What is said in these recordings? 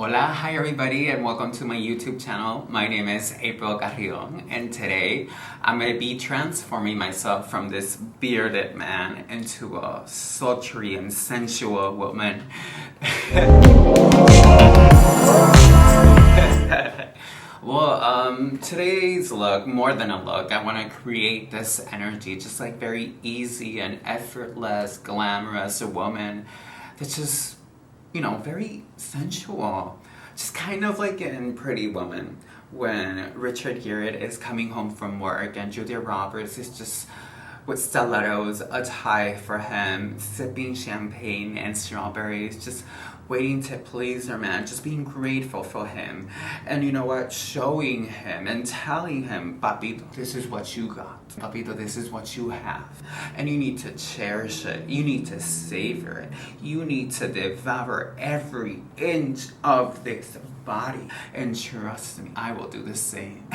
Hola, hi everybody, and welcome to my YouTube channel. My name is April Carrion, and today I'm going to be transforming myself from this bearded man into a sultry and sensual woman. Well, today's look, more than a look, I want to create this energy, just like very easy and effortless, glamorous woman that's just, you know, very sensual. Just kind of like in Pretty Woman, when Richard Gere is coming home from work and Julia Roberts is just with stilettos, a tie for him, sipping champagne and strawberries, just waiting to please her man, just being grateful for him. And you know what? Showing him and telling him, Papito, this is what you got. Papito, this is what you have. And you need to cherish it. You need to savor it. You need to devour every inch of this body. And trust me, I will do the same.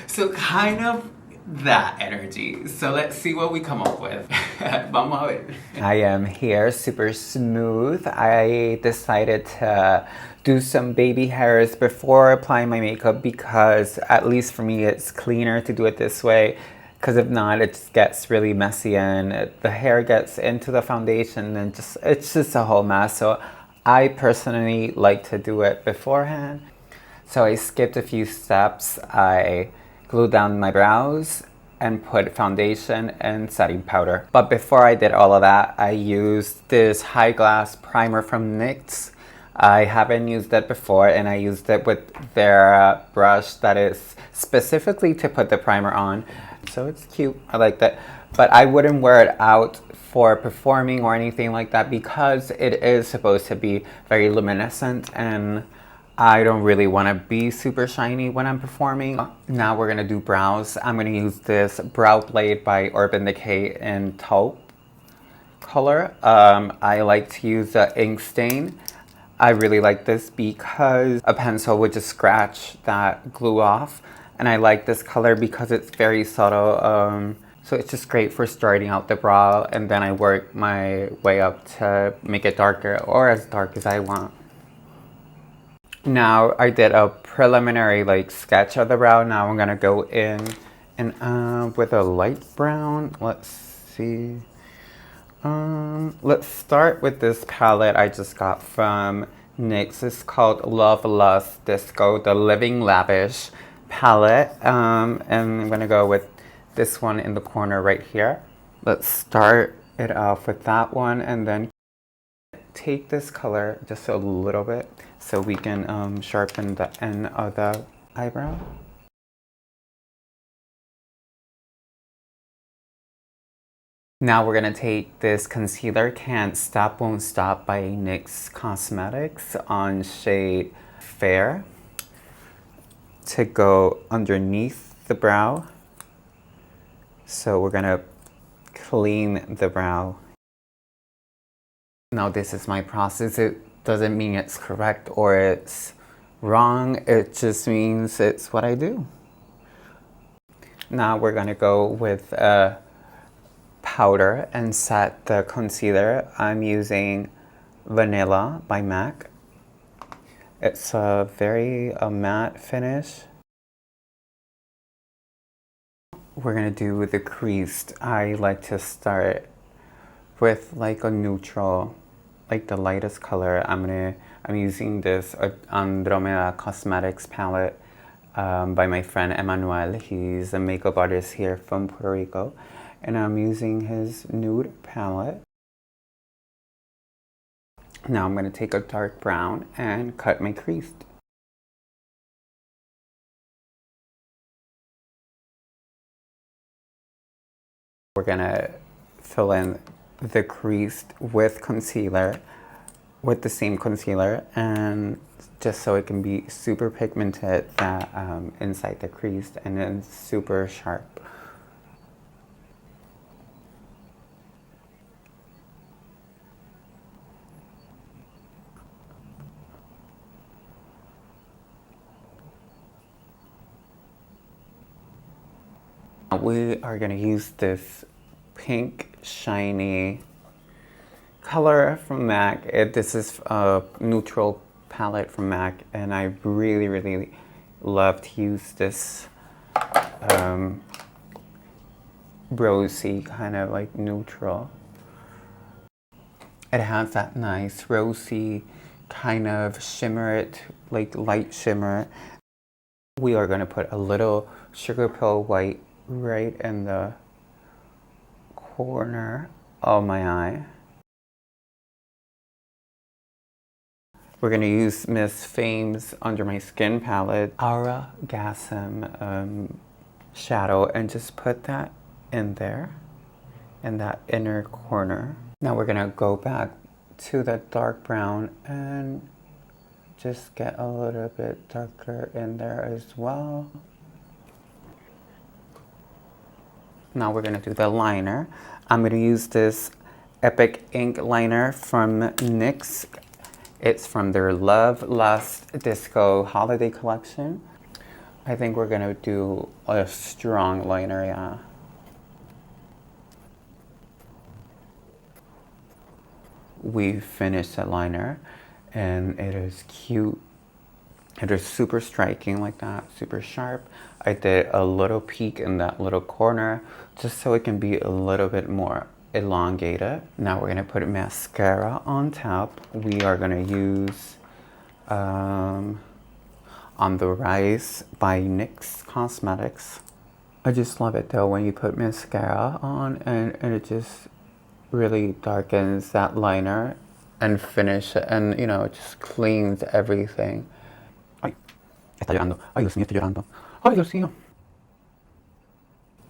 So kind of that energy. So let's see what we come up with. Vamos a ver. I am here, super smooth. I decided to do some baby hairs before applying my makeup because, at least for me, it's cleaner to do it this way. Because if not, it just gets really messy and the hair gets into the foundation and it's just a whole mess. So I personally like to do it beforehand. So I skipped a few steps. I glued down my brows and put foundation and setting powder. But before I did all of that, I used this High Glass primer from NYX. I haven't used it before, and I used it with their brush that is specifically to put the primer on. So it's cute, I like that. But I wouldn't wear it out for performing or anything like that because it is supposed to be very luminescent and I don't really want to be super shiny when I'm performing. Now we're going to do brows. I'm going to use this BrowBlade by Decay in Taupe color. I like to use the ink stain. I really like this because a pencil would just scratch that glue off. And I like this color because it's very subtle. So it's just great for starting out the brow, and then I work my way up to make it darker or as dark as I want. Now I did a preliminary sketch of the brow. Now I'm gonna go in and with a light brown. Let's see. Let's start with this palette I just got from NYX. It's called Love Lust Disco, the Living Lavish palette. And I'm gonna go with this one in the corner right here. Let's start it off with that one and then take this color just a little bit so we can sharpen the end of the eyebrow. Now we're gonna take this concealer, Can't Stop Won't Stop by NYX Cosmetics on shade Fair, to go underneath the brow. So we're gonna clean the brow. Now this is my process. It doesn't mean it's correct or it's wrong. It just means it's what I do. Now we're gonna go with a powder and set the concealer. I'm using Vanilla by MAC. It's a very matte finish. We're gonna do the creased. I like to start with a neutral, the lightest color. I'm using this Andromeda Cosmetics palette by my friend Emmanuel. He's a makeup artist here from Puerto Rico, and I'm using his Nude palette. Now I'm gonna take a dark brown and cut my crease. We're gonna fill in the crease with concealer, with the same concealer, and just so it can be super pigmented that inside the crease and then super sharp. We are going to use this pink shiny color from MAC. This is a neutral palette from MAC, and I really love to use this rosy kind of like neutral. It has that nice rosy kind of shimmer, like light shimmer. We are going to put a little Sugarpill white right in the corner of my eye. We're going to use Miss Fame's Under My Skin palette, Auragasm shadow, and just put that in there, in that inner corner. Now we're going to go back to the dark brown and just get a little bit darker in there as well. Now we're going to do the liner. I'm going to use this Epic Ink liner from NYX. It's from their Love Lust Disco Holiday Collection. I think we're going to do a strong liner, yeah. We finished the liner, and it is cute. It is super striking like that, super sharp. I did a little peak in that little corner just so it can be a little bit more elongated. Now we're gonna put mascara on top. We are gonna use On the Rise by NYX Cosmetics. I just love it though when you put mascara on and it just really darkens that liner and finish it, and you know, it just cleans everything. Ay, está llorando. Ay, Dios mío, estoy llorando. Ay, Dios mío.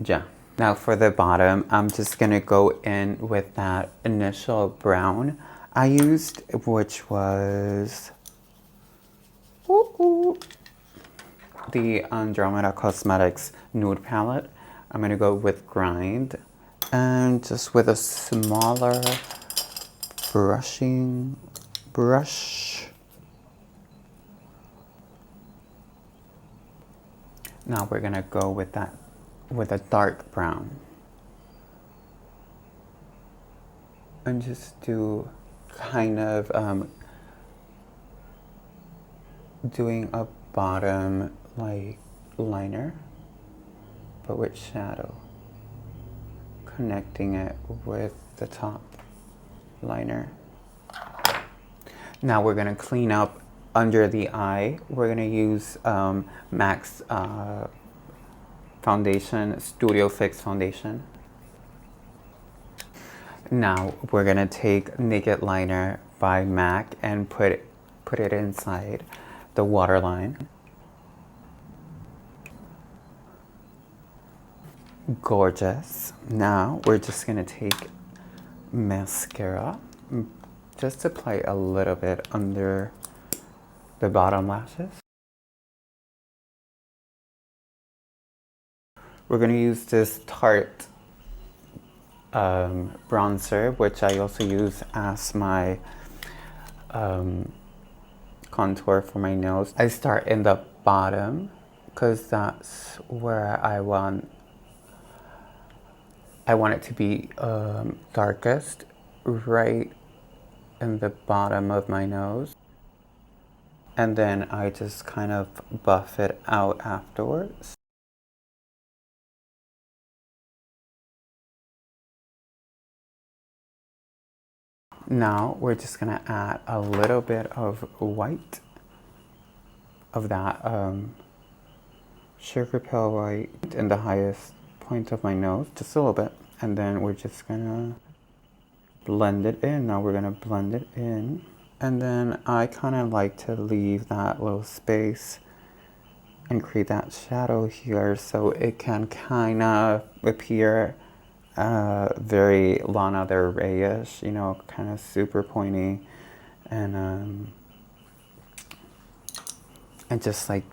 Yeah. Now for the bottom, I'm just gonna go in with that initial brown I used, which was the Andromeda Cosmetics Nude palette. I'm gonna go with Grind, and just with a smaller brushing brush. Now we're gonna go with that, with a dark brown, and just do kind of doing a bottom like liner, but with shadow, connecting it with the top liner. Now we're gonna clean up under the eye. We're gonna use MAC's foundation, Studio Fix foundation. Now we're gonna take Naked Liner by MAC and put it inside the waterline. Gorgeous. Now we're just gonna take mascara, just apply a little bit under the bottom lashes. We're gonna use this Tarte bronzer, which I also use as my contour for my nose. I start in the bottom because that's where I want it to be darkest, right in the bottom of my nose. And then I just kind of buff it out afterwards. Now we're just gonna add a little bit of white, of that Sugarpill white in the highest point of my nose, just a little bit. And then we're just gonna blend it in. Now we're gonna blend it in. And then I kind of like to leave that little space and create that shadow here so it can kind of appear very Lana Del Rey-ish, you know, kind of super pointy and just like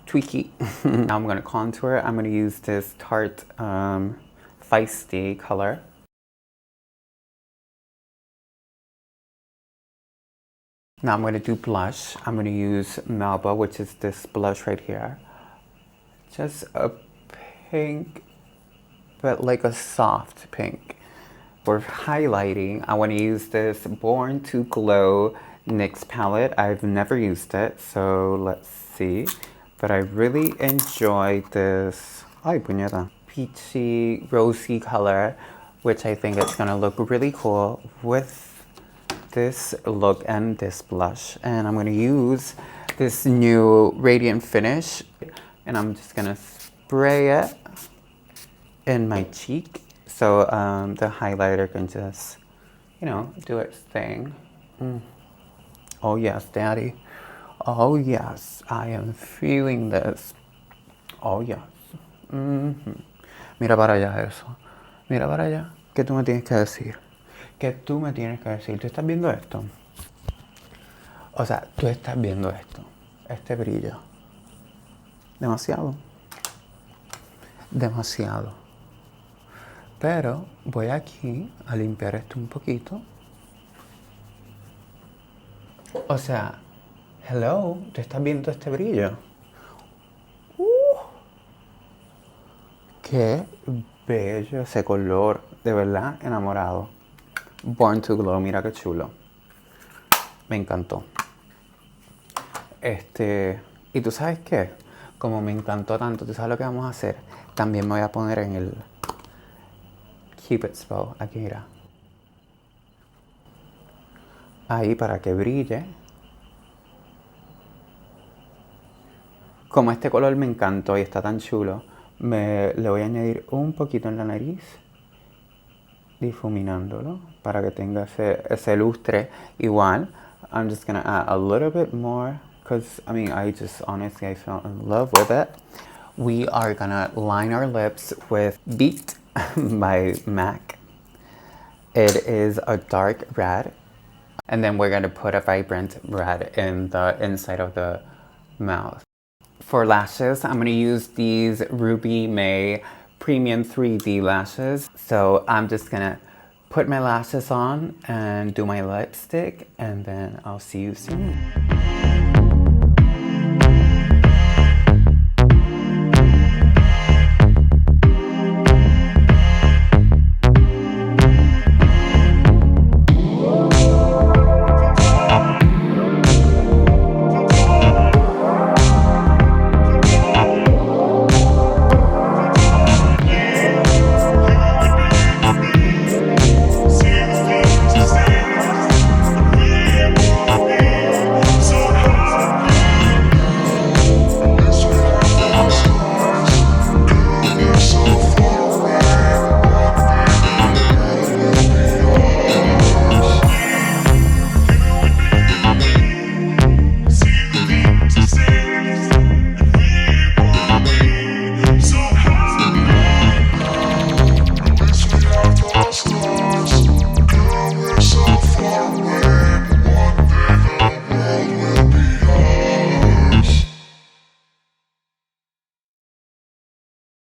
tweaky. Now I'm gonna contour. I'm gonna use this Tarte Feisty color. Now I'm going to do blush. I'm going to use Melba, which is this blush right here. Just a pink, but like a soft pink. For highlighting, I want to use this Born to Glow NYX palette. I've never used it, so let's see. But I really enjoy this, ay puñeta, peachy, rosy color, which I think it's gonna look really cool with this look and this blush. And I'm gonna use this new Radiant Finish, and I'm just gonna spray it in my cheek so the highlighter can just, you know, do its thing. Oh yes, daddy. Oh yes, I am feeling this. Oh yes. Mira para allá eso. Mira para allá. ¿Qué tú me tienes que decir? ¿Qué tú me tienes que decir? ¿Tú estás viendo esto? O sea, tú estás viendo esto. Este brillo. Demasiado. Demasiado. Pero voy aquí a limpiar esto un poquito. O sea, hello, ¿tú estás viendo este brillo? Qué bello ese color, de verdad enamorado. Born to Glow, mira qué chulo. Me encantó. ¿Y tú sabes qué? Como me encantó tanto, ¿tú sabes lo que vamos a hacer? También me voy a poner en el Cupid's Bow, aquí mira. Ahí para que brille. Como este color me encantó y está tan chulo, le voy a añadir un poquito en la nariz, difuminándolo, para que tenga ese lustre igual. I'm just gonna add a little bit more, because I mean, honestly, I fell in love with it. We are gonna line our lips with Beet by MAC. It is a dark red. And then we're gonna put a vibrant red in the inside of the mouth. For lashes, I'm gonna use these Ruby May Premium 3D lashes. So I'm just gonna put my lashes on and do my lipstick, and then I'll see you soon.